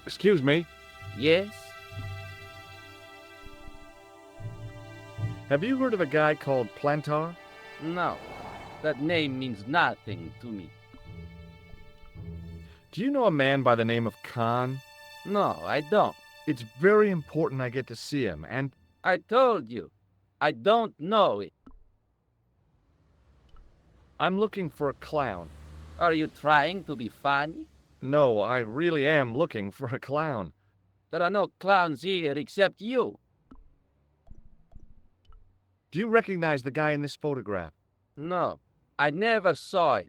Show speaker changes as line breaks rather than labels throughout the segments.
Excuse me,
Yes?
have you heard of a guy called Plantar?
No. That name means nothing to me.
Do you know a man by the name of Khan?
No, I don't.
It's very important I get to see him, and
I told you. I don't know it.
I'm looking for a clown.
Are you trying to be funny?
No, I really am looking for a clown.
There are no clowns here except you.
Do you recognize the guy in this photograph?
No, I never saw it.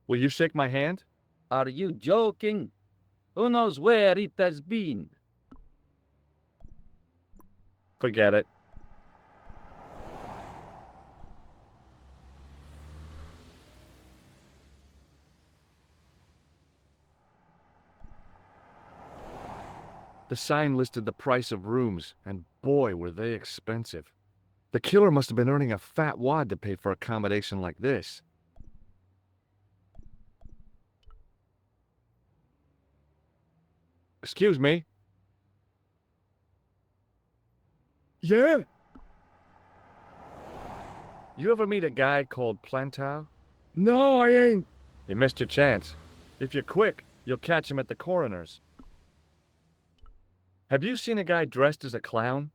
Will you shake my hand?
Are you joking? Who knows where it has been?
Forget it. The sign listed the price of rooms, and boy, were they expensive. The killer must have been earning a fat wad to pay for accommodation like this. Excuse me? Yeah? You ever meet a guy called Plantar? No, I ain't. You missed your chance. If you're quick, you'll catch him at the coroner's. Have you seen a guy dressed as a clown?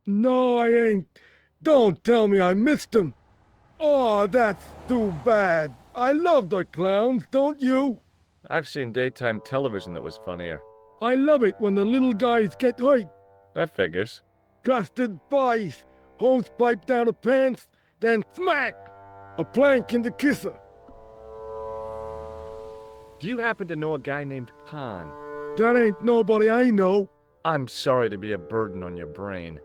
No, I ain't. Don't tell me I missed him. Oh, that's too bad. I love the clowns, don't you?
I've seen daytime television that was funnier.
I love it when the little guys get hurt.
That figures.
Custard pies, hose pipe down the pants, then smack! A plank in the kisser.
Do you happen to know a guy named Khan?
That ain't nobody I know.
I'm sorry to be a burden on your brain.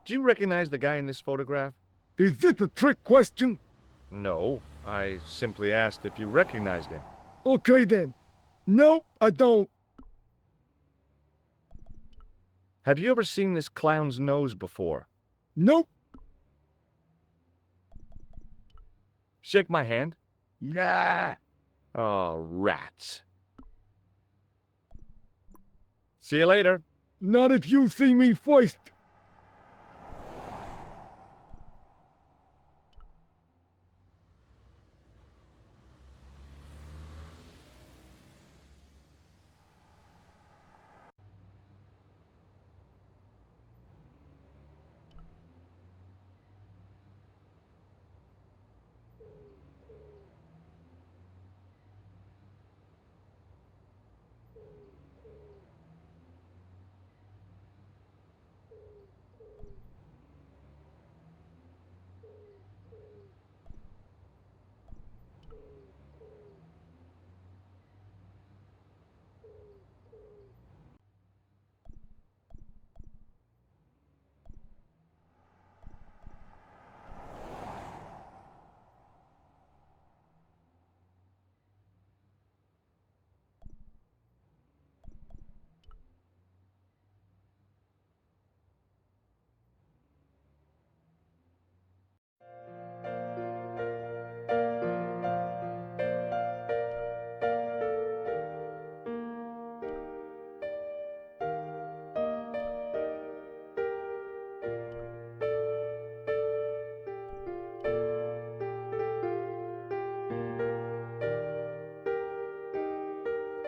Do you recognize the guy in this photograph?
Is this a trick question?
No, I simply asked if you recognized him.
Okay then. No, I don't.
Have you ever seen this clown's nose before?
Nope.
Shake my hand.
Nah.
Oh, rats. See you later.
Not if you see me first.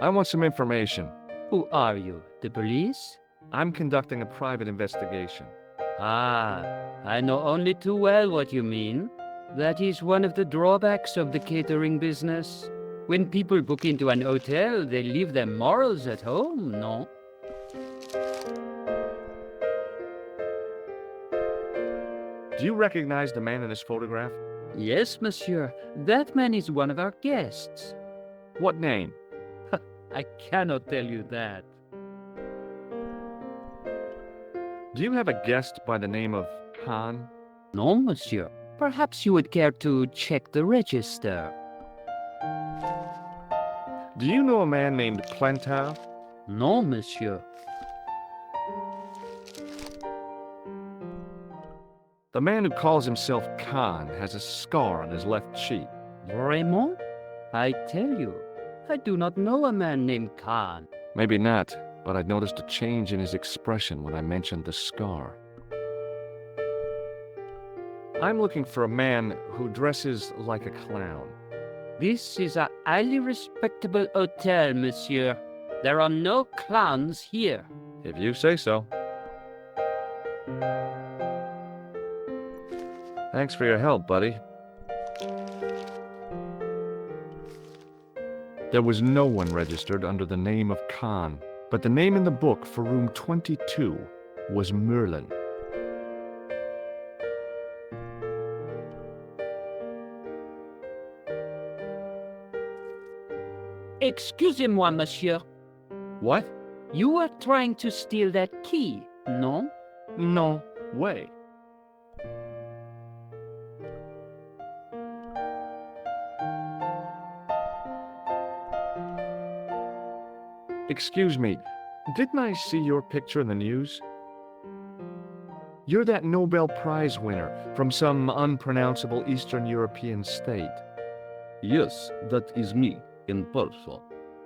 I want some information.
Who are you? The police?
I'm conducting a private investigation.
Ah, I know only too well what you mean. That is one of the drawbacks of the catering business. When people book into an hotel, they leave their morals at home, no?
Do you recognize the man in this photograph?
Yes, monsieur. That man is one of our guests.
What name?
I cannot tell you that.
Do you have a guest by the name of Khan?
No, monsieur. Perhaps you would care to check the register.
Do you know a man named Plantar?
No, monsieur.
The man who calls himself Khan has a scar on his left cheek.
Vraiment? I tell you, I do not know a man named Khan.
Maybe not, but I noticed a change in his expression when I mentioned the scar. I'm looking for a man who dresses like a clown.
This is a highly respectable hotel, monsieur. There are no clowns here.
If you say so. Thanks for your help, buddy. There was no one registered under the name of Khan, but the name in the book for room 22 was Merlin.
Excusez-moi, monsieur.
What?
You are trying to steal that key, no?
No way. Excuse me, didn't I see your picture in the news? You're that Nobel Prize winner from some unpronounceable Eastern European state.
Yes, that is me, in person.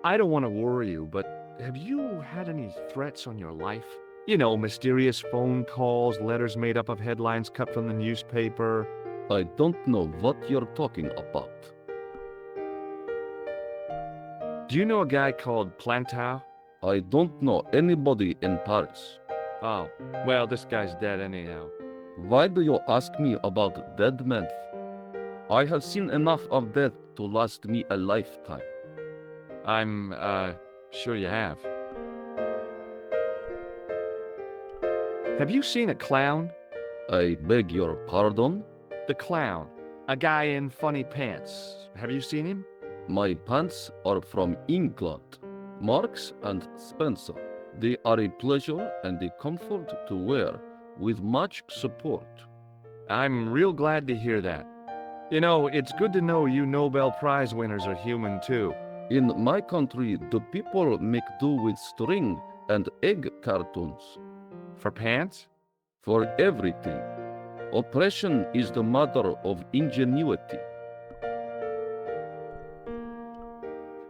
I don't want to worry you, but have you had any threats on your life? You know, mysterious phone calls, letters made up of headlines cut from the newspaper.
I don't know what you're talking about.
Do you know a guy called Plantow?
I don't know anybody in Paris.
Oh, well, this guy's dead anyhow.
Why do you ask me about dead men? I have seen enough of death to last me a lifetime.
I'm, sure you have. Have you seen a clown?
I beg your pardon?
The clown. A guy in funny pants. Have you seen him?
My pants are from England, Marks and Spencer. They are a pleasure and a comfort to wear, with much support.
I'm real glad to hear that. You know, it's good to know you Nobel Prize winners are human too.
In my country, the people make do with string and egg cartoons.
For pants?
For everything. Oppression is the mother of ingenuity.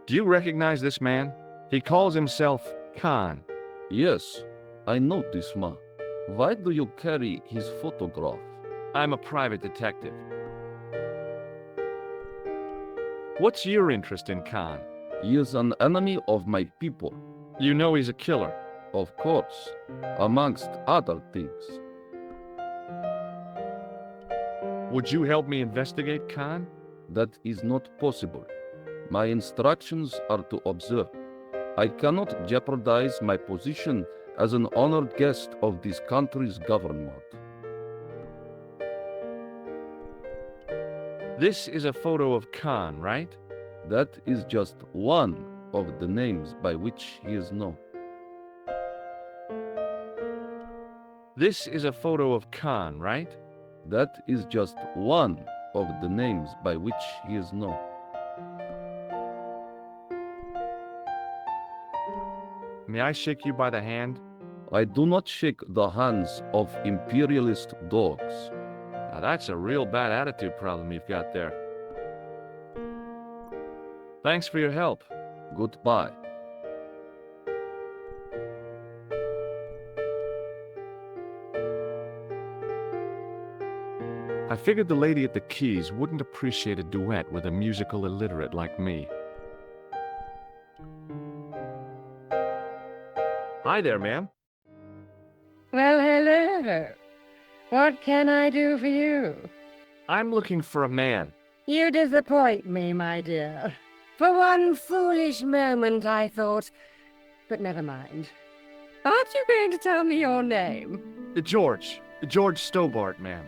Do you recognize this man? He calls himself Khan.
Yes, I know this man. Why do you carry his photograph?
I'm a private detective. What's your interest in Khan?
He is an enemy of my people.
You know he's a killer.
Of course, amongst other things.
Would you help me investigate Khan?
That is not possible. My instructions are to observe. I cannot jeopardize my position as an honored guest of this country's government.
This is a photo of Khan, right?
That is just one of the names by which he is known.
This is a photo of Khan, right?
That is just one of the names by which he is known.
May I shake you by the hand?
I do not shake the hands of imperialist dogs.
Now that's a real bad attitude problem you've got there. Thanks for your help.
Goodbye.
I figured the lady at the keys wouldn't appreciate a duet with a musical illiterate like me. Hi there, ma'am.
Well, hello. What can I do for you?
I'm looking for a man.
You disappoint me, my dear. For one foolish moment I thought... But never mind. Aren't you going to tell me your name?
George. George Stobart, ma'am.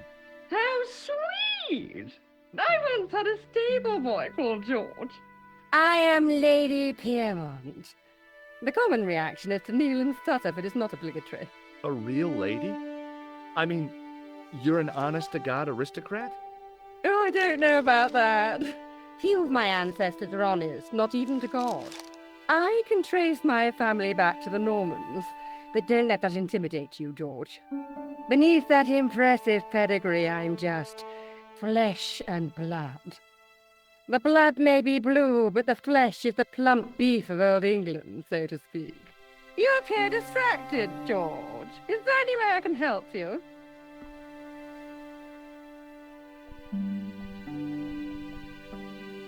How sweet! I once had a stable boy called George. I am Lady Piermont. The common reaction is to kneel and stutter, but it's not obligatory.
A real lady? I mean, you're an honest-to-God aristocrat?
Oh, I don't know about that. Few of my ancestors are honest, not even to God. I can trace my family back to the Normans, but don't let that intimidate you, George. Beneath that impressive pedigree, I'm just flesh and blood. The blood may be blue, but the flesh is the plump beef of old England, so to speak. You appear distracted, George. Is there any way I can help you?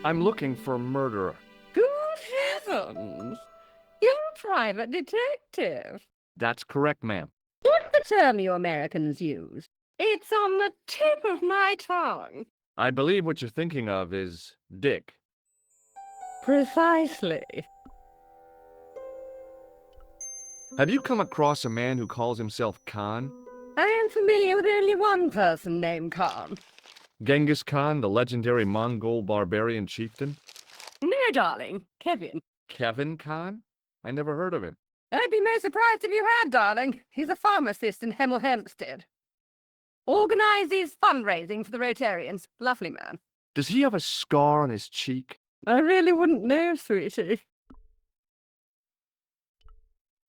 I'm looking for a murderer.
Good heavens! You're a private detective.
That's correct, ma'am.
What's the term you Americans use? It's on the tip of my tongue.
I believe what you're thinking of is Dick.
Precisely.
Have you come across a man who calls himself Khan?
I am familiar with only one person named Khan.
Genghis Khan, the legendary Mongol barbarian chieftain?
No, darling. Kevin.
Kevin Khan? I never heard of him.
I'd be most surprised if you had, darling. He's a pharmacist in Hemel Hempstead. Organizes fundraising for the Rotarians. Lovely man.
Does he have a scar on his cheek?
I really wouldn't know, sweetie.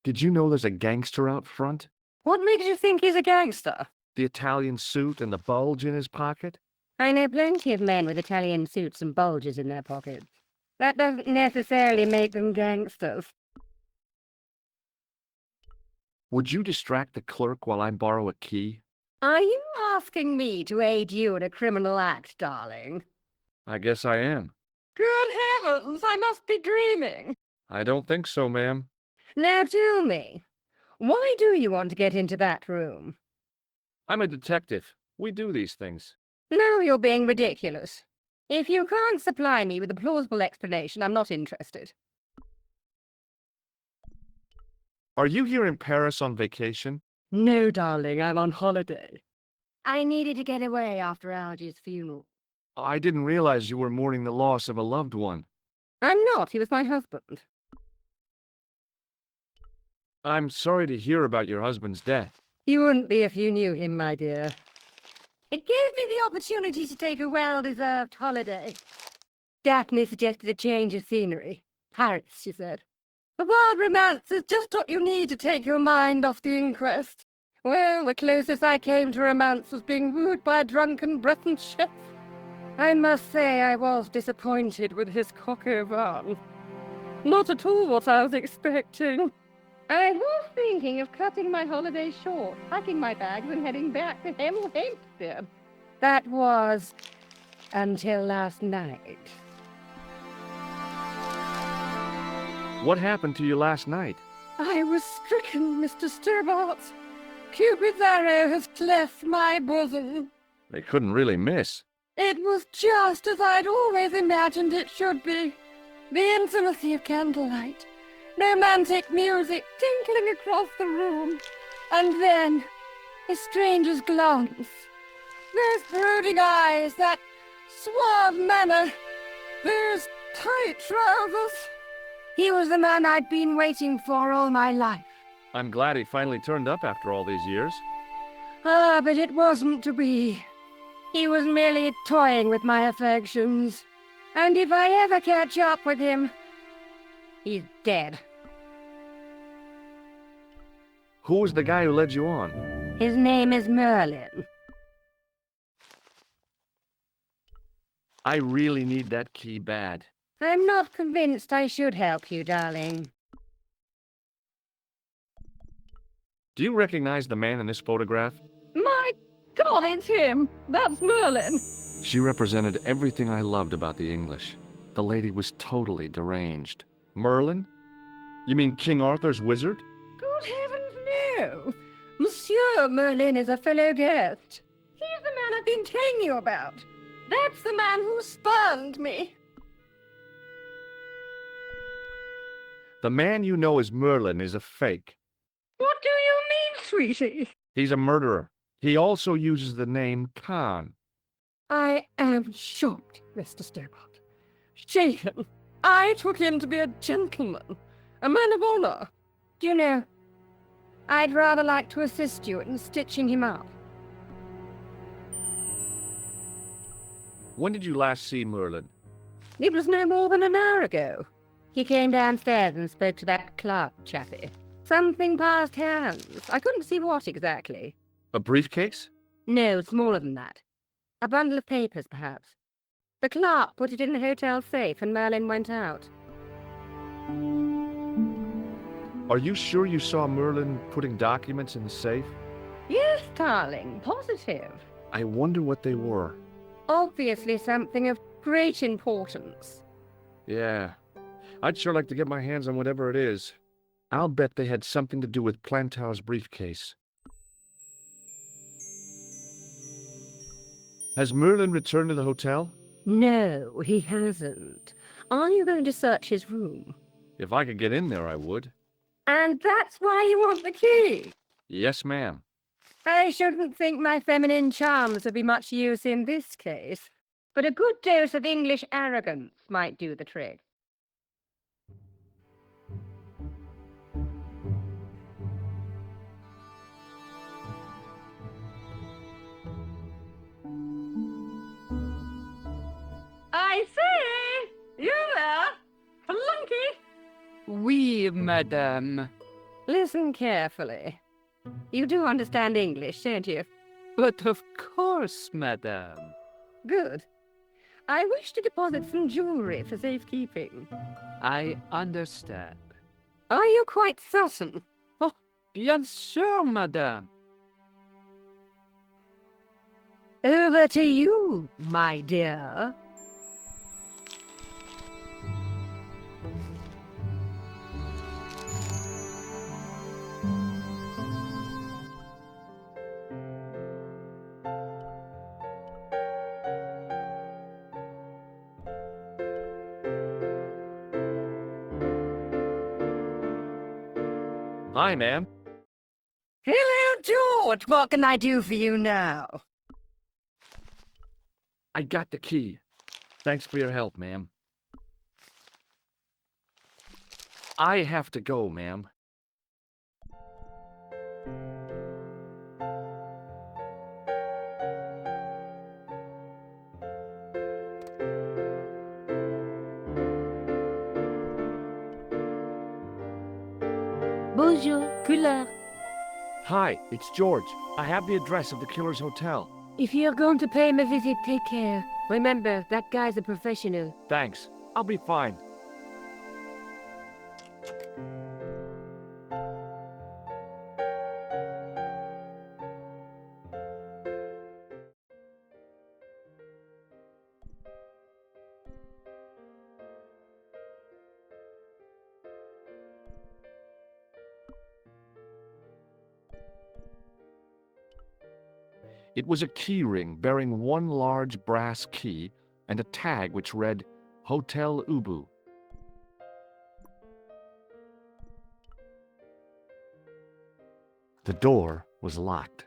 Did you know there's a gangster out front?
What makes you think he's a gangster?
The Italian suit and the bulge in his pocket?
I know plenty of men with Italian suits and bulges in their pockets. That doesn't necessarily make them gangsters.
Would you distract the clerk while I borrow a key?
Are you asking me to aid you in a criminal act, darling?
I guess I am.
Good heavens, I must be dreaming.
I don't think so, ma'am.
Now tell me, why do you want to get into that room?
I'm a detective. We do these things.
No, you're being ridiculous. If you can't supply me with a plausible explanation, I'm not interested.
Are you here in Paris on vacation?
No, darling, I'm on holiday. I needed to get away after Algy's funeral.
I didn't realize you were mourning the loss of a loved one.
I'm not. He was my husband.
I'm sorry to hear about your husband's death.
You wouldn't be if you knew him, my dear. It gave me the opportunity to take a well-deserved holiday. Daphne suggested a change of scenery. Paris, she said. A wild romance is just what you need to take your mind off the inquest. Well, the closest I came to romance was being wooed by a drunken Breton chef. I must say I was disappointed with his coq au vin. Not at all what I was expecting. I was thinking of cutting my holiday short, packing my bags and heading back to Hemel Hempstead. That was until last night.
What happened to you last night?
I was stricken, Mr. Stobart. Cupid's arrow has cleft my bosom.
They couldn't really miss.
It was just as I'd always imagined it should be. The intimacy of candlelight, romantic music tinkling across the room, and then a stranger's glance. Those brooding eyes, that suave manner, those tight trousers. He was the man I'd been waiting for all my life.
I'm glad he finally turned up after all these years.
Ah, but it wasn't to be. He was merely toying with my affections. And if I ever catch up with him, he's dead.
Who was the guy who led you on?
His name is Merlin.
I really need that key bad.
I'm not convinced I should help you, darling.
Do you recognize the man in this photograph?
My God, it's him! That's Merlin!
She represented everything I loved about the English. The lady was totally deranged. Merlin? You mean King Arthur's wizard?
Good heavens, no! Monsieur Merlin is a fellow guest. He's the man I've been telling you about. That's the man who spurned me.
The man you know as Merlin is a fake.
What do you mean, sweetie?
He's a murderer. He also uses the name Khan.
I am shocked, Mr. Stobart. Shaken. I took him to be a gentleman, a man of honor. Do you know, I'd rather like to assist you in stitching him up.
When did you last see Merlin?
It was no more than an hour ago. He came downstairs and spoke to that clerk chappie. Something passed hands. I couldn't see what exactly.
A briefcase?
No, smaller than that. A bundle of papers, perhaps. The clerk put it in the hotel safe and Merlin went out.
Are you sure you saw Merlin putting documents in the safe?
Yes, darling, positive.
I wonder what they were.
Obviously something of great importance.
Yeah. I'd sure like to get my hands on whatever it is. I'll bet they had something to do with Plantow's briefcase. Has Merlin returned to the hotel?
No, he hasn't. Are you going to search his room?
If I could get in there, I would.
And that's why you want the key?
Yes, ma'am.
I shouldn't think my feminine charms would be much use in this case, but a good dose of English arrogance might do the trick. I say! You there? Flunky!
Oui, madame.
Listen carefully. You do understand English, don't you?
But of course, madame.
Good. I wish to deposit some jewelry for safekeeping.
I understand.
Are you quite certain?
Oh, bien sûr, madame.
Over to you, my dear.
Hi, ma'am.
Hello, George. What can I do for you now?
I got the key. Thanks for your help, ma'am. I have to go, ma'am.
Bonjour, couleur.
Hi, it's George. I have the address of the killer's hotel.
If you're going to pay him a visit, take care. Remember, that guy's a professional.
Thanks. I'll be fine. It was a key ring bearing one large brass key and a tag which read, Hotel Ubu. The door was locked.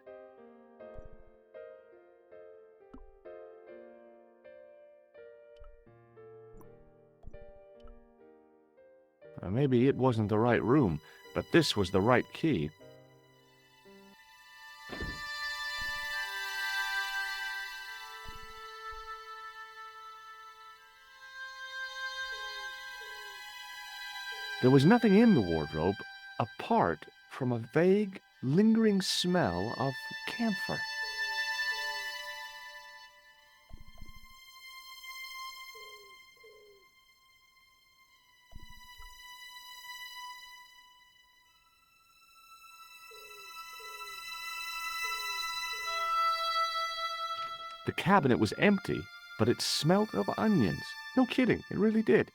Maybe it wasn't the right room, but this was the right key. There was nothing in the wardrobe apart from a vague, lingering smell of camphor. The cabinet was empty, but it smelt of onions. No kidding, it really did.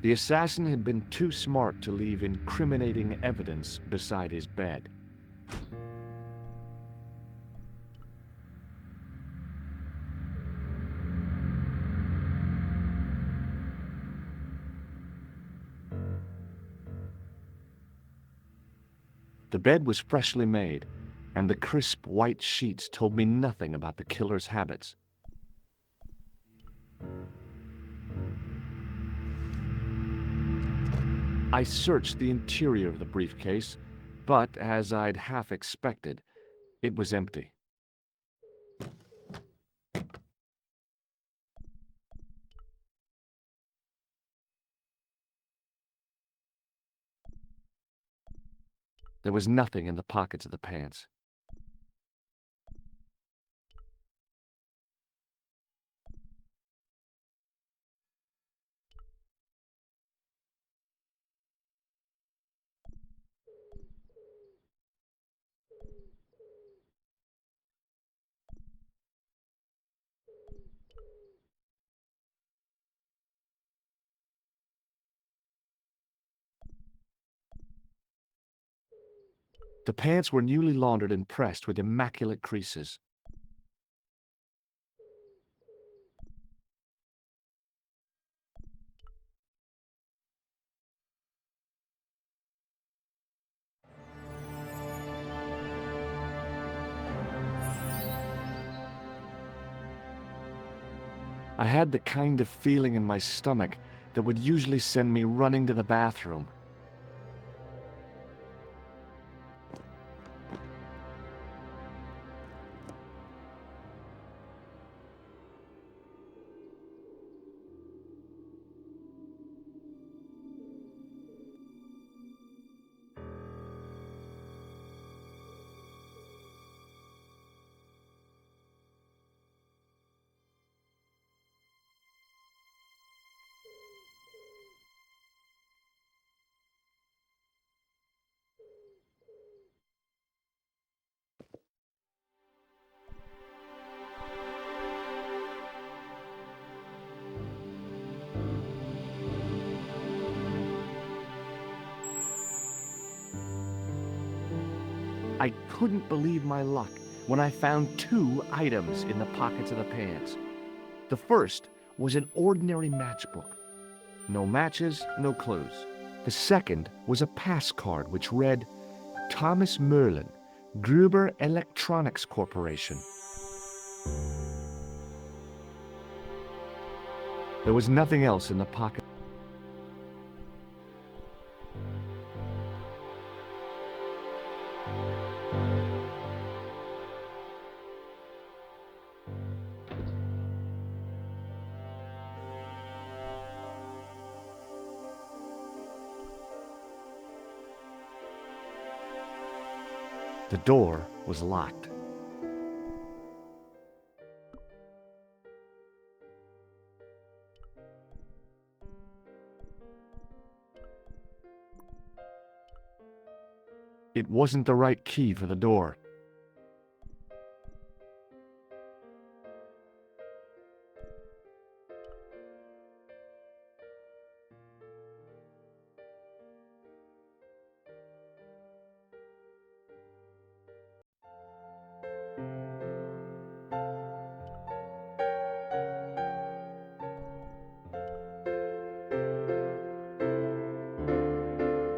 The assassin had been too smart to leave incriminating evidence beside his bed. The bed was freshly made, and the crisp white sheets told me nothing about the killer's habits. I searched the interior of the briefcase, but as I'd half expected, it was empty. There was nothing in the pockets of the pants. The pants were newly laundered and pressed with immaculate creases. I had the kind of feeling in my stomach that would usually send me running to the bathroom. I couldn't believe my luck when I found 2 items in the pockets of the pants. The first was an ordinary matchbook. No matches, no clues. The second was a pass card which read, Thomas Merlin, Gruber Electronics Corporation. There was nothing else in the pocket. The door was locked. It wasn't the right key for the door.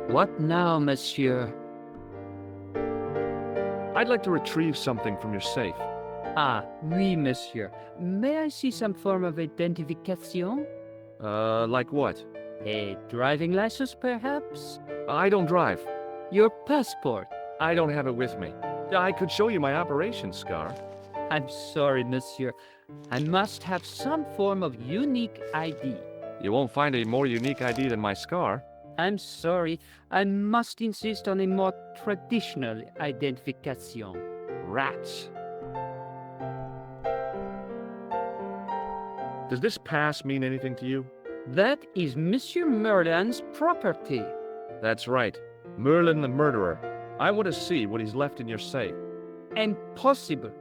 What now, monsieur?
I'd like to retrieve something from your safe.
Ah, oui, monsieur. May I see some form of identification?
Like what?
A driving license, perhaps?
I don't drive.
Your passport?
I don't have it with me. I could show you my operation scar.
I'm sorry, monsieur. I must have some form of unique ID.
You won't find a more unique ID than my scar.
I'm sorry. I must insist on a more traditional identification.
Rats. Does this pass mean anything to you?
That is Monsieur Merlin's property.
That's right. Merlin the murderer. I want to see what he's left in your safe.
Impossible.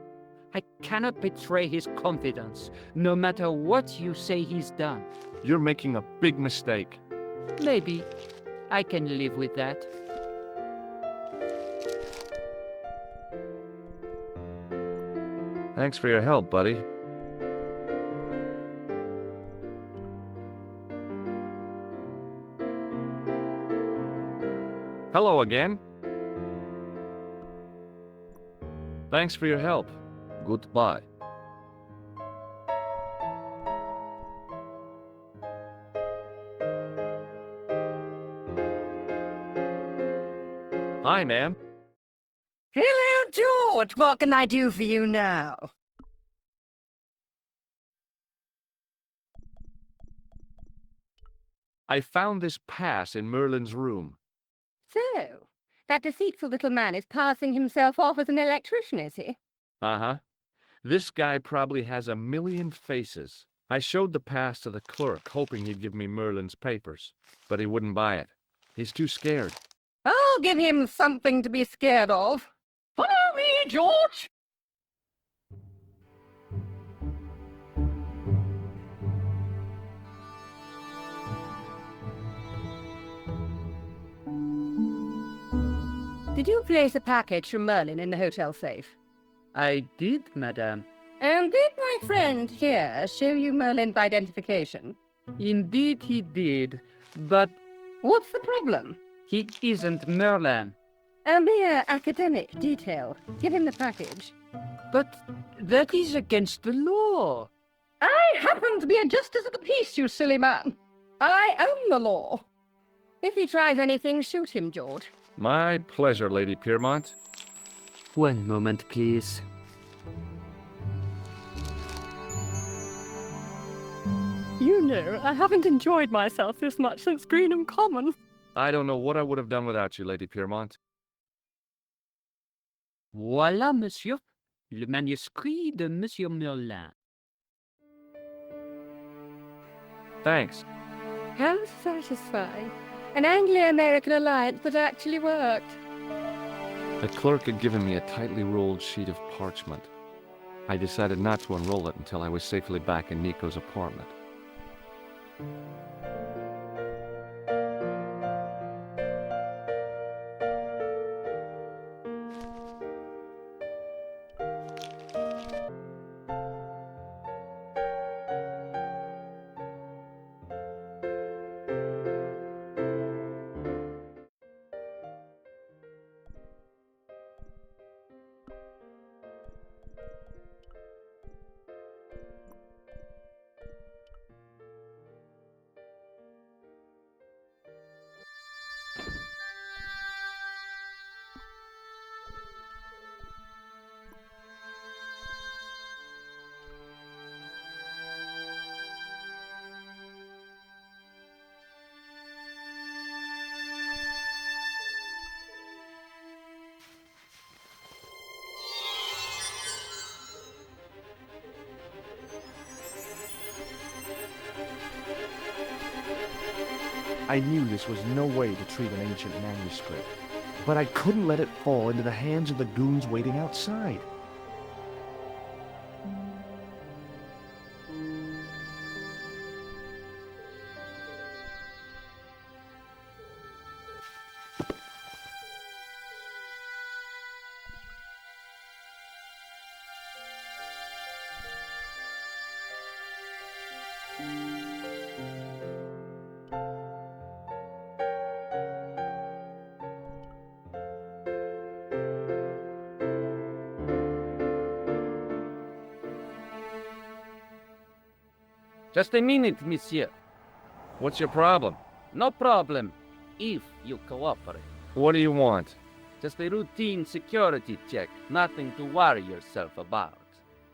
I cannot betray his confidence, no matter what you say he's done.
You're making a big mistake.
Maybe. I can live with that.
Thanks for your help, buddy. Hello again. Thanks for your help.
Goodbye.
Hi, ma'am.
Hello, George. What can I do for you now?
I found this pass in Merlin's room.
So, that deceitful little man is passing himself off as an electrician, is he?
Uh-huh. This guy probably has a million faces. I showed the pass to the clerk, hoping he'd give me Merlin's papers, but he wouldn't buy it. He's too scared.
I'll give him something to be scared of. Follow me, George! Did you place a package from Merlin in the hotel safe?
I did, madame.
And did my friend here show you Merlin's identification?
Indeed he did, but
What's the problem?
he isn't Merlin.
A mere academic detail. Give him the package.
But that is against the law.
I happen to be a justice of the peace, you silly man. I own the law. If he tries anything, shoot him, George.
My pleasure, Lady Piermont.
One moment, please.
You know, I haven't enjoyed myself this much since Greenham Common.
I don't know what I would have done without you, Lady Piermont.
Voilà, monsieur. Le manuscrit de Monsieur Merlin.
Thanks.
How satisfying. An Anglo-American alliance that actually worked.
The clerk had given me a tightly rolled sheet of parchment. I decided not to unroll it until I was safely back in Nico's apartment. I knew this was no way to treat an ancient manuscript, but I couldn't let it fall into the hands of the goons waiting outside.
Just a minute, monsieur.
What's your problem?
No problem, if you cooperate.
What do you want?
Just a routine security check, nothing to worry yourself about.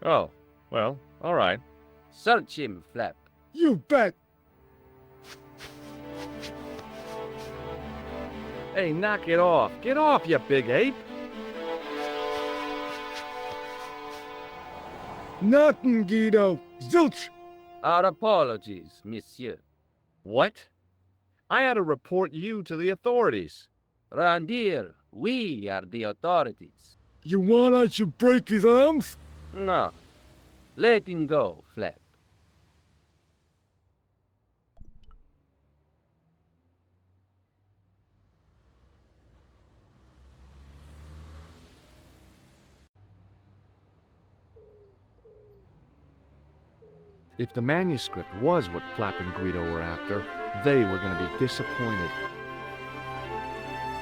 Oh, well, all right.
Search him, Flap.
You bet.
Hey, knock it off. Get off, you big ape.
Nothing, Guido. Zilch.
Our apologies, monsieur.
What? I had to report you to the authorities.
Round here, we are the authorities.
You want I should break his arms?
No. Let him go, Flap.
If the manuscript was what Flap and Guido were after, they were going to be disappointed.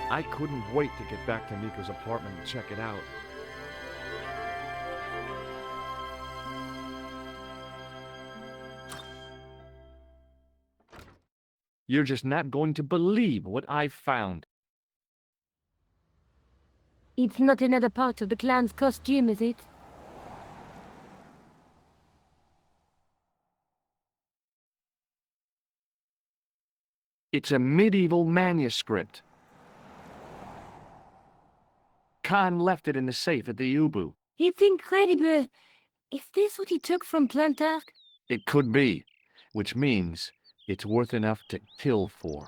I couldn't wait to get back to Nico's apartment and check it out. You're just not going to believe what I've found.
It's not another part of the clown's costume, is it?
It's a medieval manuscript. Khan left it in the safe at the Ubu.
It's incredible. Is this what he took from Plantark?
It could be, which means it's worth enough to kill for.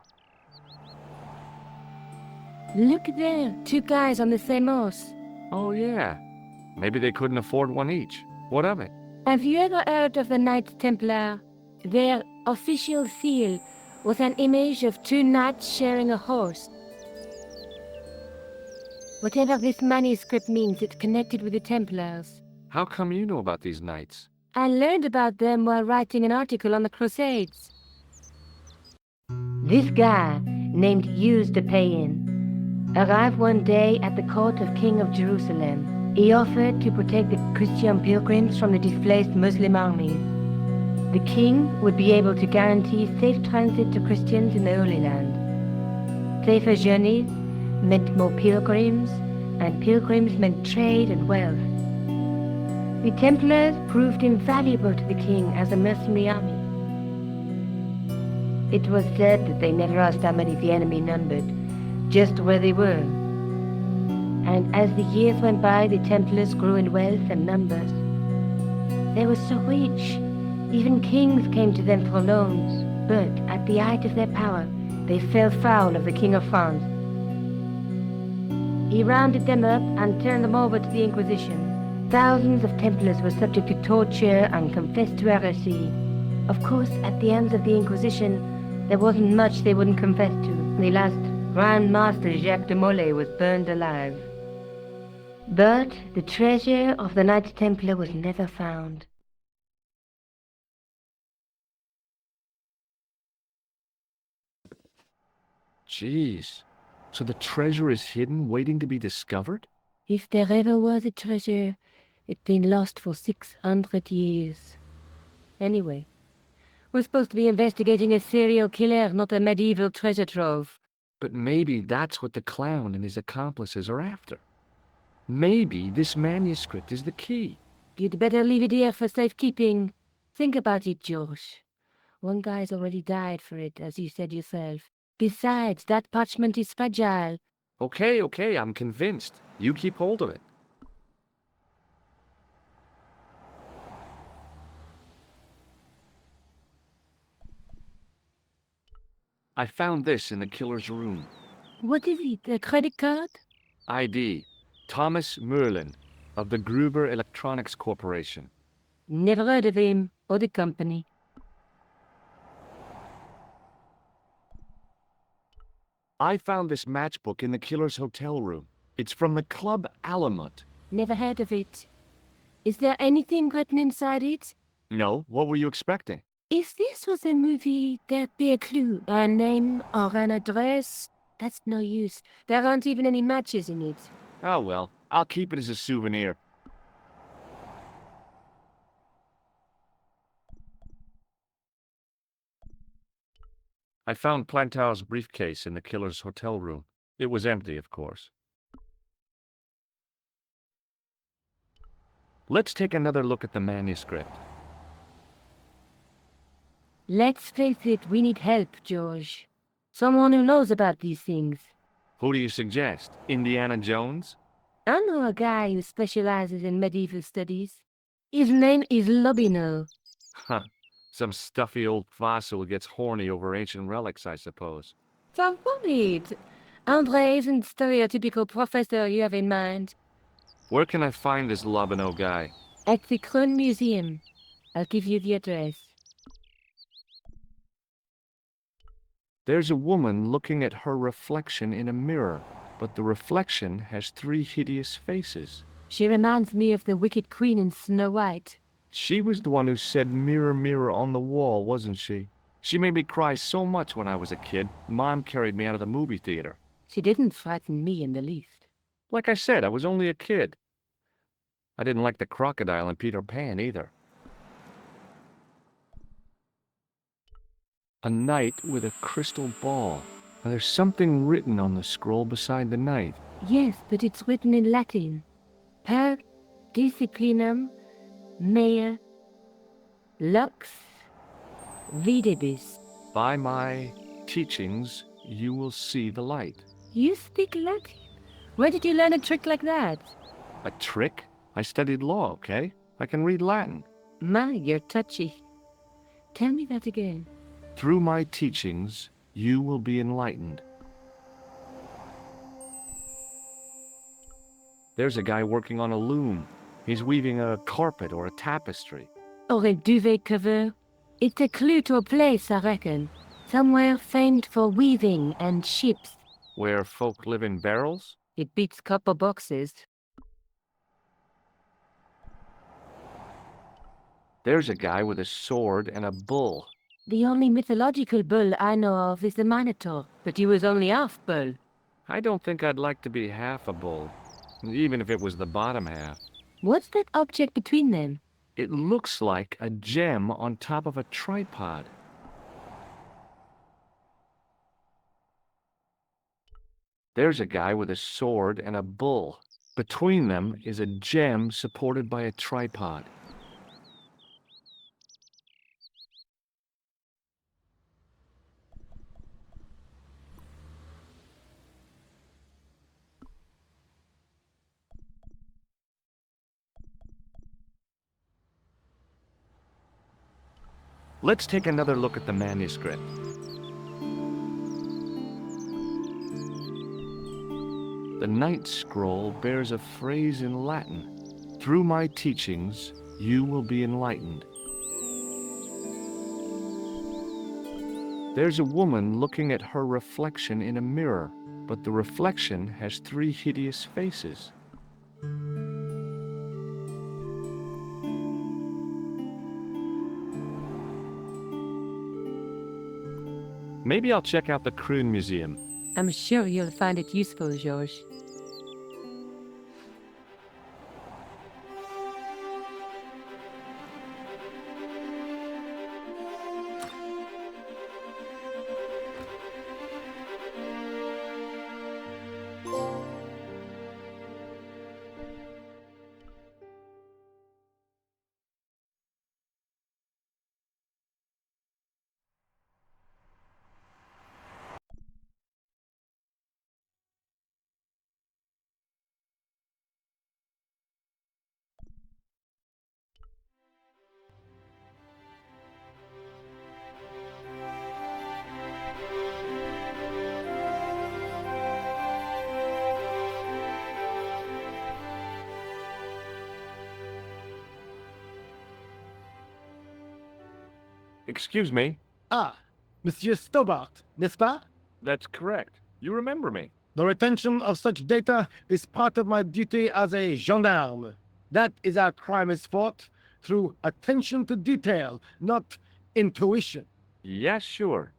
Look there, 2 guys on the same horse.
Oh, yeah. Maybe they couldn't afford one each. What of it?
Have you ever heard of the Knights Templar? Their official seal was an image of 2 knights sharing a horse. Whatever this manuscript means, it's connected with the Templars.
How come you know about these knights?
I learned about them while writing an article on the Crusades. This guy, named Hughes the Pagan, arrived one day at the court of King of Jerusalem. He offered to protect the Christian pilgrims from the displaced Muslim armies. The king would be able to guarantee safe transit to Christians in the Holy Land. Safer journeys meant more pilgrims, and pilgrims meant trade and wealth. The Templars proved invaluable to the king as a mercenary army. It was said that they never asked how many the enemy numbered, just where they were. And as the years went by, the Templars grew in wealth and numbers. They were so rich, even kings came to them for loans, but at the height of their power, they fell foul of the King of France. He rounded them up and turned them over to the Inquisition. Thousands of Templars were subject to torture and confessed to heresy. Of course, at the hands of the Inquisition, there wasn't much they wouldn't confess to. The last Grand Master Jacques de Molay was burned alive. But the treasure of the Knights Templar was never found.
Jeez. So the treasure is hidden, waiting to be discovered?
If there ever was a treasure, it's been lost for 600 years. Anyway, we're supposed to be investigating a serial killer, not a medieval treasure trove.
But maybe that's what the clown and his accomplices are after. Maybe this manuscript is the key.
You'd better leave it here for safekeeping. Think about it, George. One guy's already died for it, as you said yourself. Besides, that parchment is fragile.
Okay, I'm convinced. You keep hold of it. I found this in the killer's room.
What is it, a credit card?
ID, Thomas Merlin, of the Gruber Electronics Corporation.
Never heard of him, or the company.
I found this matchbook in the killer's hotel room. It's from the Club Alamut.
Never heard of it. Is there anything written inside it?
No, what were you expecting?
If this was a movie, there'd be a clue, a name or an address. That's no use. There aren't even any matches in it.
Oh well, I'll keep it as a souvenir. I found Plantar's briefcase in the killer's hotel room. It was empty, of course. Let's take another look at the manuscript.
Let's face it, we need help, George. Someone who knows about these things.
Who do you suggest? Indiana Jones?
I know a guy who specializes in medieval studies. His name is Lobino.
Huh. Some stuffy old fossil who gets horny over ancient relics, I suppose.
So worried. Andre isn't the stereotypical professor you have in mind.
Where can I find this Lobino guy?
At the Krohn Museum. I'll give you the address.
There's a woman looking at her reflection in a mirror, but the reflection has 3 hideous faces.
She reminds me of the Wicked Queen in Snow White.
She was the one who said mirror, mirror on the wall, wasn't she? She made me cry so much when I was a kid, Mom carried me out of the movie theater.
She didn't frighten me in the least.
Like I said, I was only a kid. I didn't like the crocodile in Peter Pan either. A knight with a crystal ball. And there's something written on the scroll beside the knight.
Yes, but it's written in Latin. Per disciplinam mea lux videbis.
By my teachings, you will see the light.
You speak Latin? Where did you learn a trick like that?
A trick? I studied law, okay? I can read Latin.
My, you're touchy. Tell me that again.
Through my teachings, you will be enlightened. There's a guy working on a loom. He's weaving a carpet or a tapestry.
Or a duvet cover. It's a clue to a place, I reckon. Somewhere famed for weaving and ships.
Where folk live in barrels?
It beats copper boxes.
There's a guy with a sword and a bull.
The only mythological bull I know of is the Minotaur, but he was only half bull.
I don't think I'd like to be half a bull, even if it was the bottom half.
What's that object between them?
It looks like a gem on top of a tripod. There's a guy with a sword and a bull. Between them is a gem supported by a tripod. Let's take another look at the manuscript. The Night Scroll bears a phrase in Latin. Through my teachings, you will be enlightened. There's a woman looking at her reflection in a mirror, but the reflection has 3 hideous faces. Maybe I'll check out the Kroon Museum.
I'm sure you'll find it useful, Georges.
Excuse me?
Ah, Monsieur Stobart, n'est-ce pas?
That's correct. You remember me.
The retention of such data is part of my duty as a gendarme. That is how crime is fought, through attention to detail, not intuition.
Yes, sure.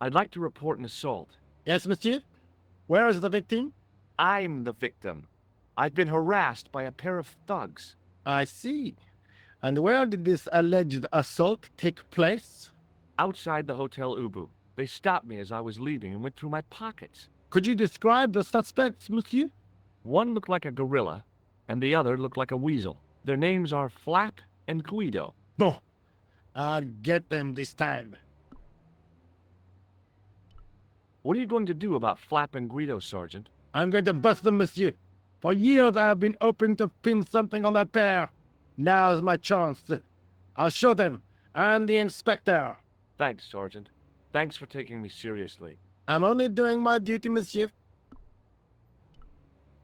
I'd like to report an assault.
Yes, monsieur? Where is the victim?
I'm the victim. I've been harassed by a pair of thugs.
I see. And where did this alleged assault take place?
Outside the Hotel Ubu. They stopped me as I was leaving and went through my pockets.
Could you describe the suspects, monsieur?
One looked like a gorilla, and the other looked like a weasel. Their names are Flap and Guido.
Bon. I'll get them this time.
What are you going to do about Flap and Guido, Sergeant?
I'm going to bust them, monsieur. For years I have been hoping to pin something on that pair. Now's my chance. I'll show them. I'm the inspector.
Thanks, Sergeant. Thanks for taking me seriously.
I'm only doing my duty, monsieur.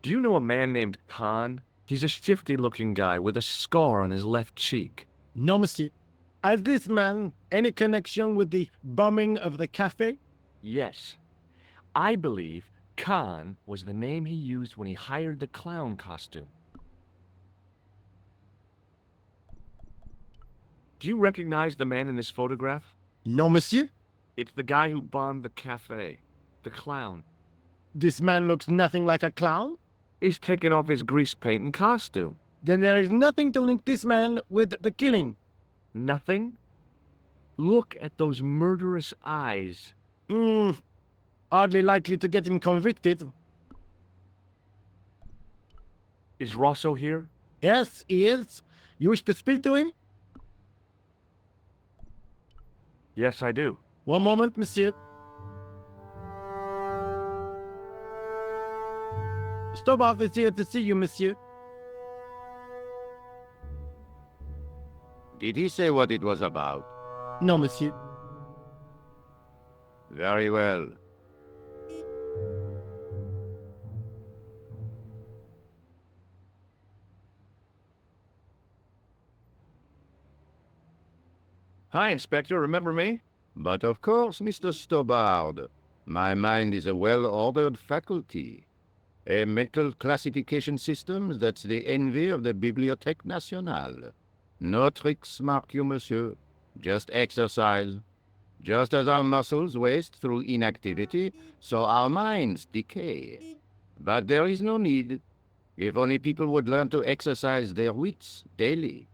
Do you know a man named Khan? He's a shifty-looking guy with a scar on his left cheek.
No, monsieur. Has this man any connection with the bombing of the café?
Yes. I believe Khan was the name he used when he hired the clown costume. Do you recognize the man in this photograph?
No, monsieur.
It's the guy who bombed the café. The clown.
This man looks nothing like a clown.
He's taken off his grease paint and costume.
Then there is nothing to link this man with the killing.
Nothing? Look at those murderous eyes.
Hardly likely to get him convicted.
Is Rosso here?
Yes, he is. You wish to speak to him?
Yes, I do.
One moment, monsieur. Stobart is here to see you, monsieur.
Did he say what it was about?
No, monsieur.
Very well.
Hi, Inspector. Remember me?
But of course, Mr. Stobart. My mind is a well-ordered faculty. A mental classification system that's the envy of the Bibliothèque Nationale. No tricks, mark you, monsieur. Just exercise. Just as our muscles waste through inactivity, so our minds decay. But there is no need. If only people would learn to exercise their wits daily.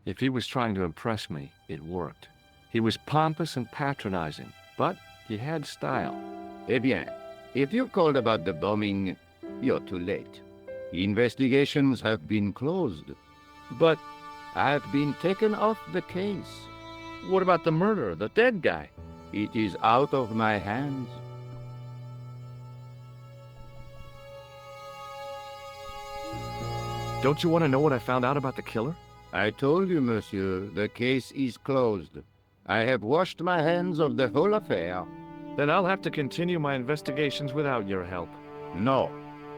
If he was trying to impress me, it worked. He was pompous and patronizing, but he had style.
Eh bien, if you called about the bombing, you're too late. Investigations have been closed. But I've been taken off the case.
What about the murderer, the dead guy?
It is out of my hands.
Don't you want to know what I found out about the killer?
I told you, monsieur, the case is closed. I have washed my hands of the whole affair.
Then I'll have to continue my investigations without your help.
No,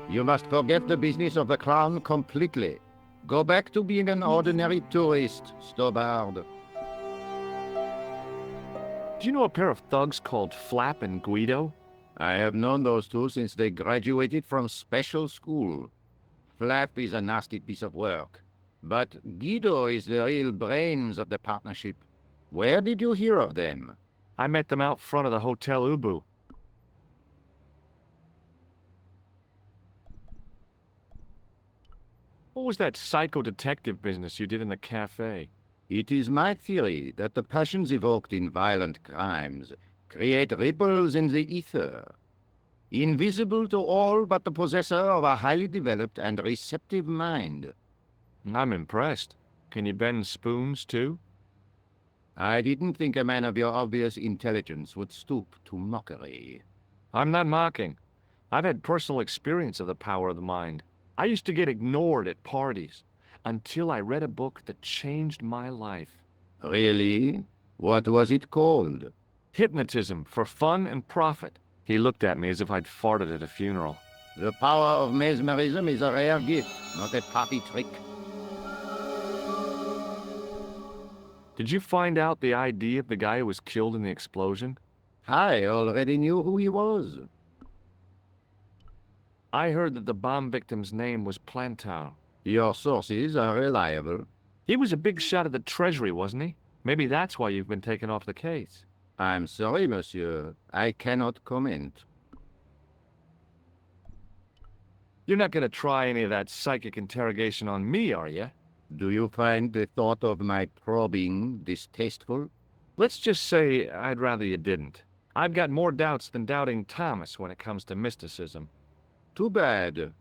you must forget the business of the Crown completely. Go back to being an ordinary tourist, Stobart.
Do you know a pair of thugs called Flap and Guido?
I have known those two since they graduated from special school. Flap is a nasty piece of work, but Guido is the real brains of the partnership. Where did you hear of them?
I met them out front of the Hotel Ubu. What was that psycho-detective business you did in the cafe?
It is my theory that the passions evoked in violent crimes create ripples in the ether, invisible to all but the possessor of a highly developed and receptive mind.
I'm impressed. Can you bend spoons, too?
I didn't think a man of your obvious intelligence would stoop to mockery.
I'm not mocking. I've had personal experience of the power of the mind. I used to get ignored at parties, until I read a book that changed my life.
Really? What was it called?
Hypnotism for Fun and Profit. He looked at me as if I'd farted at a funeral.
The power of mesmerism is a rare gift, not a party trick.
Did you find out the ID of the guy who was killed in the explosion?
I already knew who he was.
I heard that the bomb victim's name was Plantow.
Your sources are reliable.
He was a big shot at the Treasury, wasn't he? Maybe that's why you've been taken off the case.
I'm sorry, monsieur. I cannot comment.
You're not going to try any of that psychic interrogation on me, are you?
Do you find the thought of my probing distasteful?
Let's just say I'd rather you didn't. I've got more doubts than doubting Thomas when it comes to mysticism.
Too bad.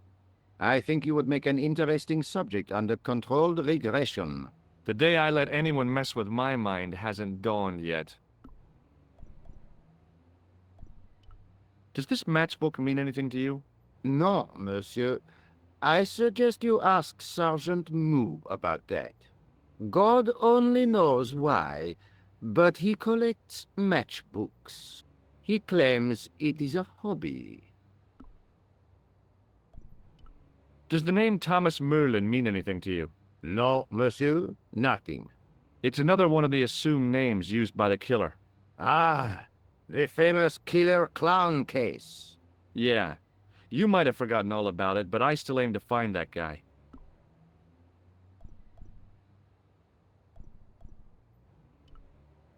I think you would make an interesting subject under controlled regression.
The day I let anyone mess with my mind hasn't dawned yet. Does this matchbook mean anything to you?
No, monsieur. I suggest you ask Sergeant Moo about that. God only knows why, but he collects matchbooks. He claims it is a hobby.
Does the name Thomas Merlin mean anything to you?
No, monsieur, nothing.
It's another one of the assumed names used by the killer.
Ah, the famous killer clown case.
Yeah. You might have forgotten all about it, but I still aim to find that guy.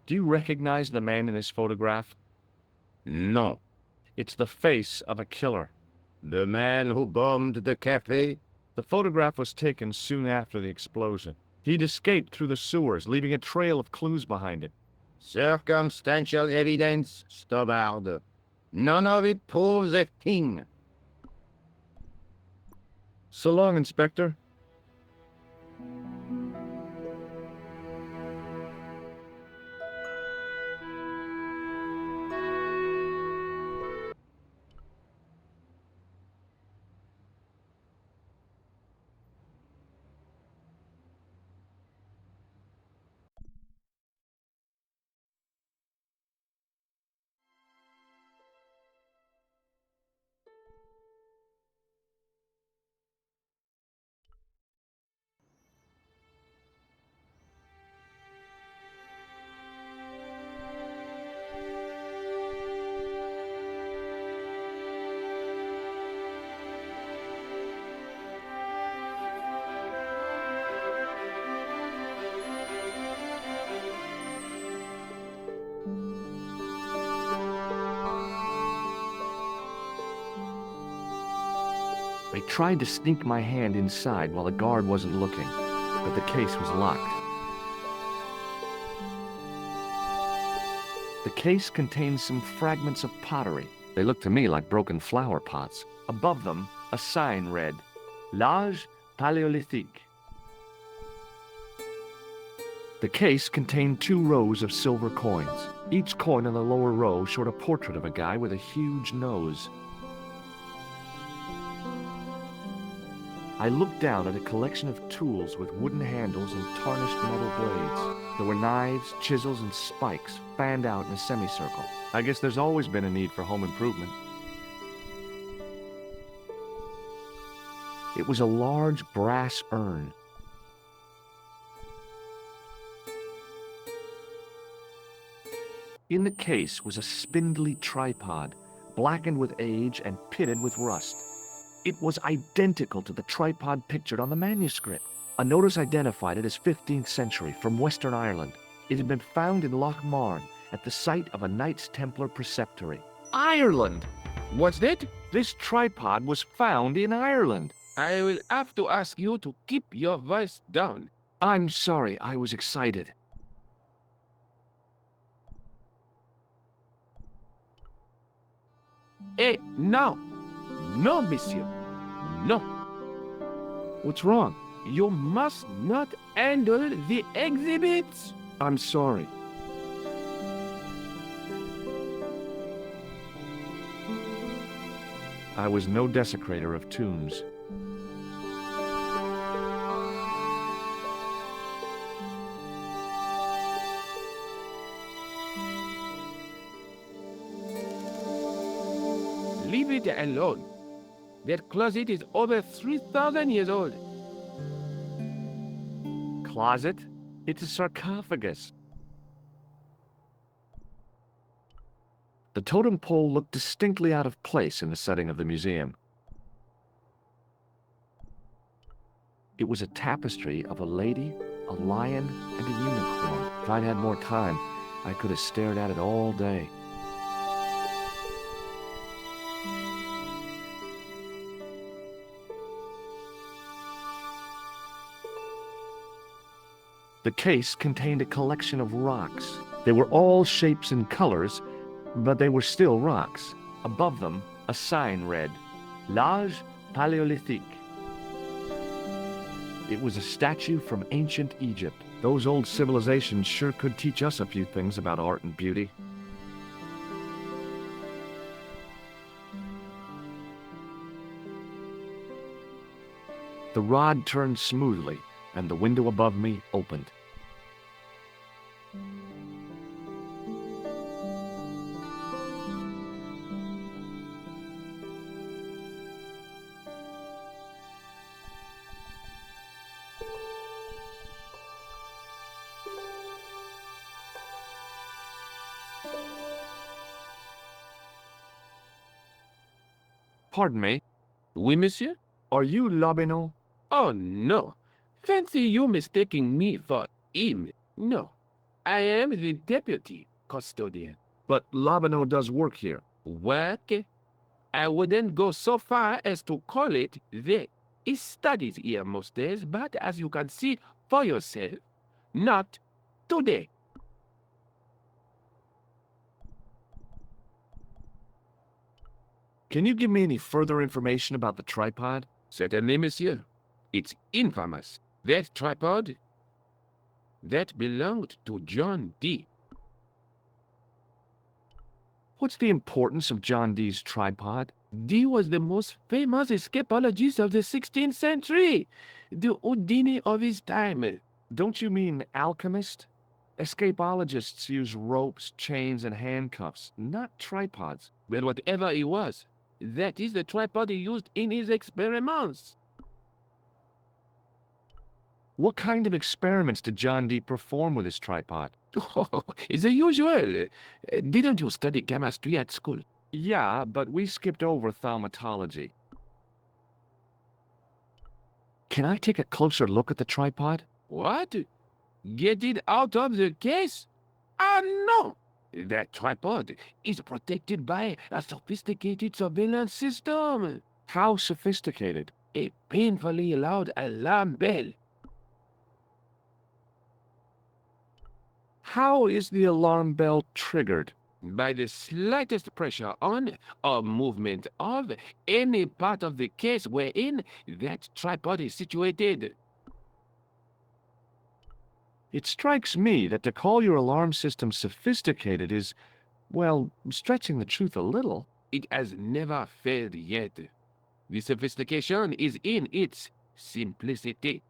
Do you recognize the man in this photograph?
No.
It's the face of a killer.
The man who bombed the café?
The photograph was taken soon after the explosion. He'd escaped through the sewers, leaving a trail of clues behind him.
Circumstantial evidence, Stobbard. None of it proves a thing.
So long, Inspector. I tried to sneak my hand inside while the guard wasn't looking, but the case was locked. The case contained some fragments of pottery. They looked to me like broken flower pots. Above them, a sign read, L'Âge Paléolithique. The case contained 2 rows of silver coins. Each coin in the lower row showed a portrait of a guy with a huge nose. I looked down at a collection of tools with wooden handles and tarnished metal blades. There were knives, chisels, and spikes fanned out in a semicircle. I guess there's always been a need for home improvement. It was a large brass urn. In the case was a spindly tripod, blackened with age and pitted with rust. It was identical to the tripod pictured on the manuscript. A notice identified it as 15th century from Western Ireland. It had been found in Loch Marne at the site of a Knights Templar preceptory. Ireland!
What's that?
This tripod was found in Ireland.
I will have to ask you to keep your voice down.
I'm sorry, I was excited.
No. No, monsieur. No.
What's wrong?
You must not handle the exhibits.
I'm sorry. I was no desecrator of tombs.
Leave it alone. That closet is over 3,000 years old.
Closet? It's a sarcophagus. The totem pole looked distinctly out of place in the setting of the museum. It was a tapestry of a lady, a lion, and a unicorn. If I'd had more time, I could have stared at it all day. The case contained a collection of rocks. They were all shapes and colors, but they were still rocks. Above them, a sign read, L'Âge Paléolithique. It was a statue from ancient Egypt. Those old civilizations sure could teach us a few things about art and beauty. The rod turned smoothly, and the window above me opened. Pardon me,
Oui, monsieur?
are you Lobineau?
Oh, no. Fancy you mistaking me for him. No. I am the deputy custodian.
But Lobineau does work here.
Work? I wouldn't go so far as to call it that.
He studies here most days, but as you can see for yourself, not today.
Can you give me any further information about the tripod?
Certainly, monsieur. It's infamous. That tripod, that belonged to John Dee.
What's the importance of John Dee's tripod?
Dee was the most famous escapologist of the 16th century, the Houdini of his time.
Don't you mean alchemist? Escapologists use ropes, chains, and handcuffs, not tripods.
Well, whatever he was, that is the tripod he used in his experiments.
What kind of experiments did John Dee perform with his tripod?
Oh, the usual. Didn't you study chemistry at school?
Yeah, but we skipped over thaumatology. Can I take a closer look at the tripod?
What? Get it out of the case? Ah, no! That tripod is protected by a sophisticated surveillance system.
How sophisticated?
A painfully loud alarm bell.
How is the alarm bell triggered?
By the slightest pressure on or movement of any part of the case wherein that tripod is situated.
It strikes me that to call your alarm system sophisticated is, well, stretching the truth a little.
It has never failed yet. The sophistication is in its simplicity.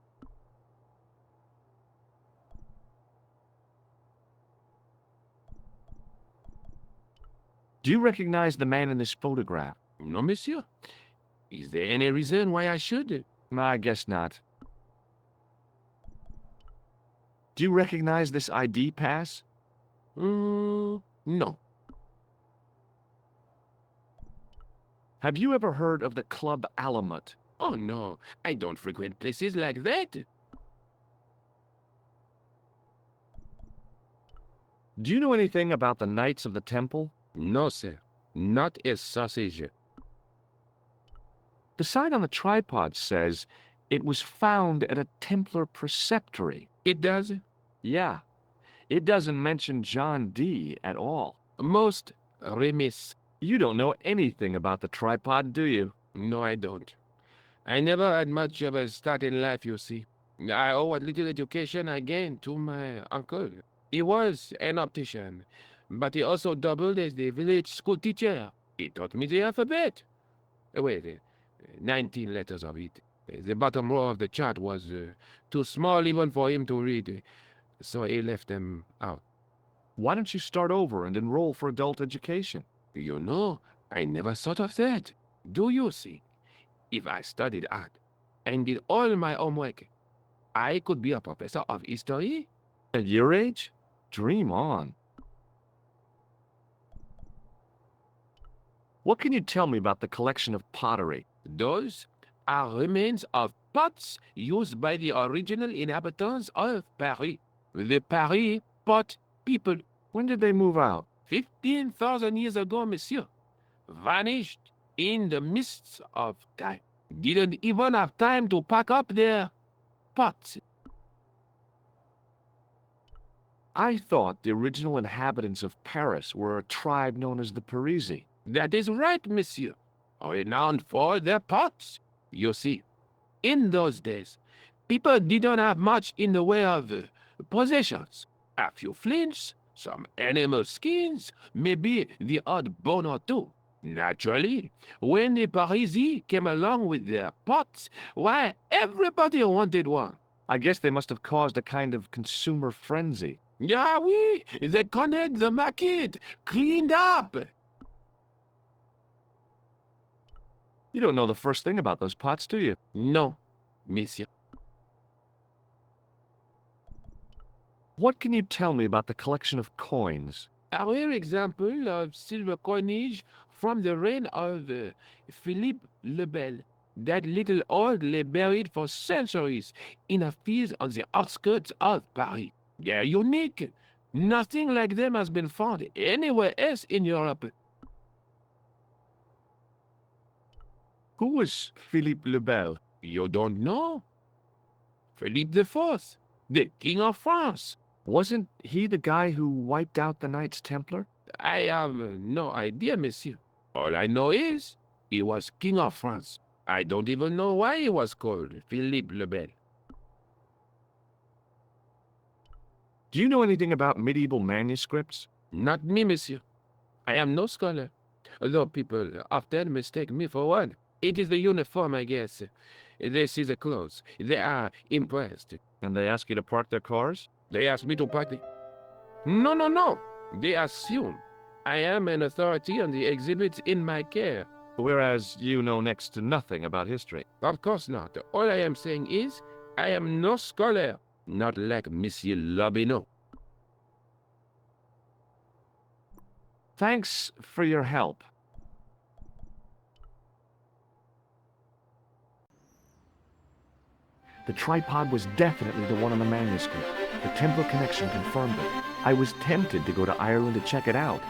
Do you recognize the man in this photograph?
No, monsieur. Is there any reason why I should?
I guess not. Do you recognize this ID pass?
No.
Have you ever heard of the Club Alamut?
Oh, no. I don't frequent places like that.
Do you know anything about the Knights of the Temple?
No, sir. Not a sausage.
The sign on the tripod says it was found at a Templar preceptory.
It does?
Yeah, it doesn't mention John Dee at all.
Most remiss.
You don't know anything about the tripod, do you?
No, I don't. I never had much of a start in life, you see. I owe what little education I gained to my uncle. He was an optician, but he also doubled as the village school teacher. He taught me the alphabet. Wait, 19 letters of it. The bottom row of the chart was too small even for him to read, so he left them out.
Why don't you start over and enroll for adult education?
You know, I never thought of that. Do you see? If I studied art and did all my homework, I could be a professor of history.
At your age? Dream on. What can you tell me about the collection of pottery?
Those are remains of pots used by the original inhabitants of Paris. The Paris pot people.
When did they move out?
15,000 years ago, monsieur. Vanished in the mists of time. Didn't even have time to pack up their pots.
I thought the original inhabitants of Paris were a tribe known as the Parisi.
That is right, monsieur. Renowned for their pots. You see, in those days, people didn't have much in the way of possessions. A few flints, some animal skins, maybe the odd bone or two. Naturally, when the Parisi came along with their pots, why, everybody wanted one.
I guess they must have caused a kind of consumer frenzy.
Yeah, oui, they connect the market, cleaned up.
You don't know the first thing about those pots, do you?
No, monsieur.
What can you tell me about the collection of coins?
A rare example of silver coinage from the reign of Philippe le Bel. That little old lay buried for centuries in a field on the outskirts of Paris. They're unique. Nothing like them has been found anywhere else in Europe.
Who was Philippe le Bel?
You don't know? Philippe the Fourth, the King of France.
Wasn't he the guy who wiped out the Knights Templar?
I have no idea, monsieur. All I know is he was King of France. I don't even know why he was called Philippe le Bel.
Do you know anything about medieval manuscripts?
Not me, monsieur. I am no scholar, although people often mistake me for one. It is the uniform, I guess. They see the clothes. They are impressed.
And they ask you to park their cars?
They ask me to party. No, no, no. They assume I am an authority on the exhibits in my care.
Whereas you know next to nothing about history.
Of course not. All I am saying is I am no scholar, not like Monsieur Lobineau.
Thanks for your help. The tripod was definitely the one on the manuscript. The Templar connection confirmed it. I was tempted to go to Ireland to check it out.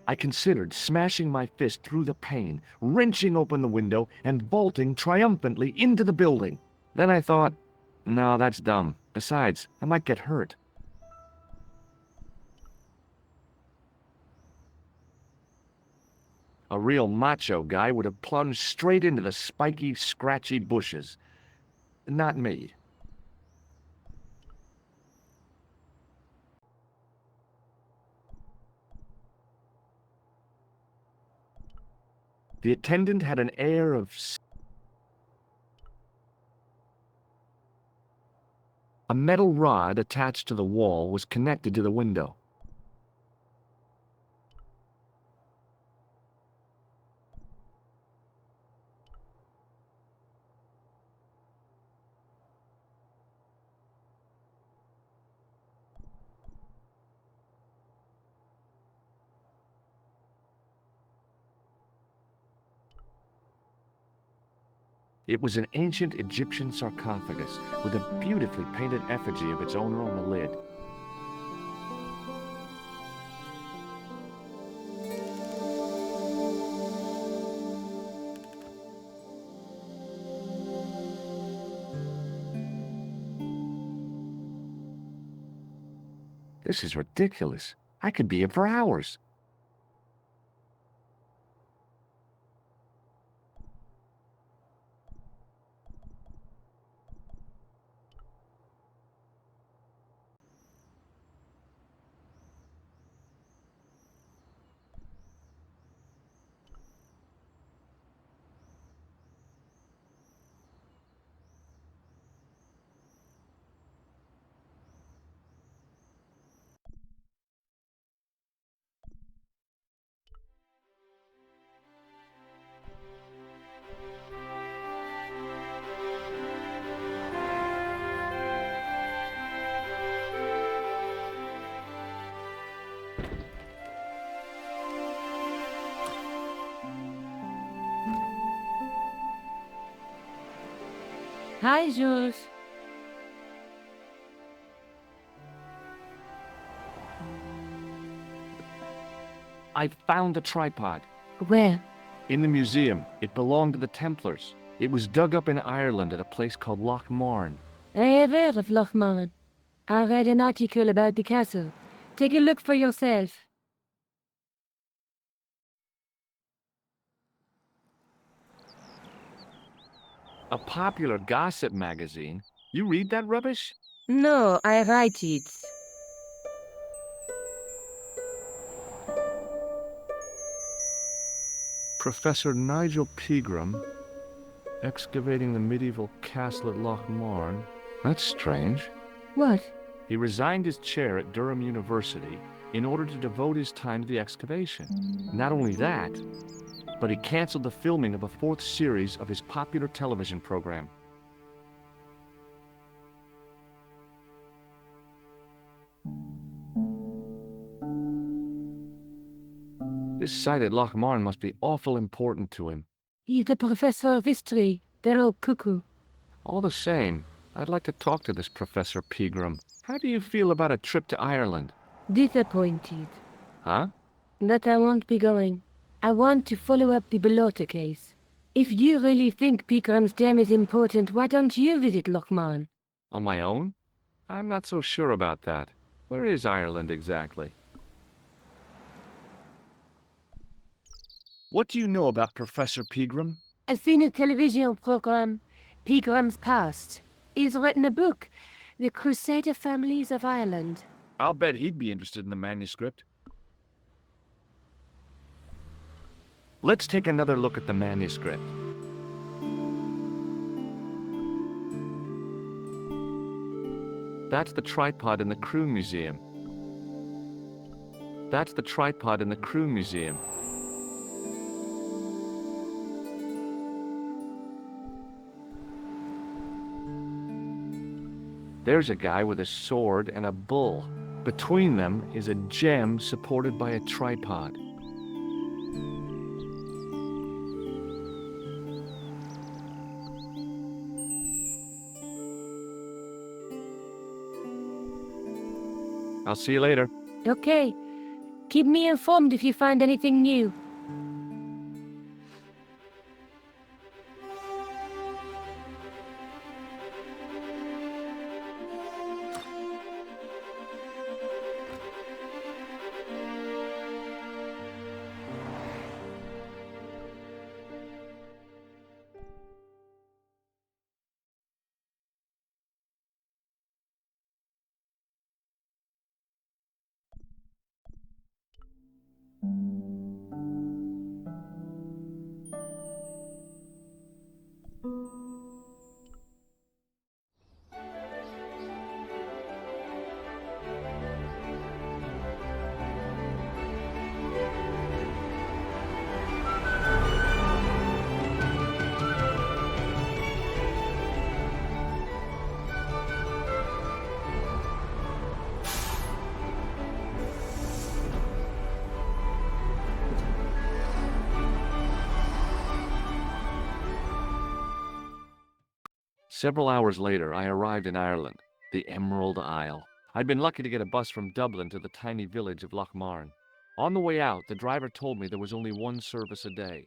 I considered smashing my fist through the pane, wrenching open the window, and vaulting triumphantly into the building. Then I thought, no, that's dumb. Besides, I might get hurt. A real macho guy would have plunged straight into the spiky, scratchy bushes. Not me. The attendant had an air of... A metal rod attached to the wall was connected to the window. It was an ancient Egyptian sarcophagus with a beautifully painted effigy of its owner on the lid. This is ridiculous. I could be here for hours.
Hi, Jules.
I found the tripod.
Where?
In the museum. It belonged to the Templars. It was dug up in Ireland at a place called Loch Marne.
I have heard of Loch Marne. I read an article about the castle. Take a look for yourself.
A popular gossip magazine? You read that rubbish?
No, I write it.
Professor Nigel Pegram, excavating the medieval castle at Loch Marne. That's strange.
What?
He resigned his chair at Durham University in order to devote his time to the excavation. Not only that, but he canceled the filming of a fourth series of his popular television program. This site at Loch Marne must be awful important to him.
He's the professor of history. They're all cuckoo.
All the same, I'd like to talk to this Professor Pegram. How do you feel about a trip to Ireland?
Disappointed.
Huh?
But I won't be going. I want to follow up the Bellotta case. If you really think Pegram's gem is important, why don't you visit Lochmarn?
On my own? I'm not so sure about that. Where is Ireland exactly? What do you know about Professor Pegram?
I've seen a television program, Pegram's Past. He's written a book, The Crusader Families of Ireland.
I'll bet he'd be interested in the manuscript. Let's take another look at the manuscript. That's the tripod in the crew museum. That's the tripod in the crew museum. There's a guy with a sword and a bull. Between them is a gem supported by a tripod. I'll see you later.
Okay. Keep me informed if you find anything new.
Several hours later, I arrived in Ireland, the Emerald Isle. I'd been lucky to get a bus from Dublin to the tiny village of Lochmarn. On the way out, the driver told me there was only one service a day.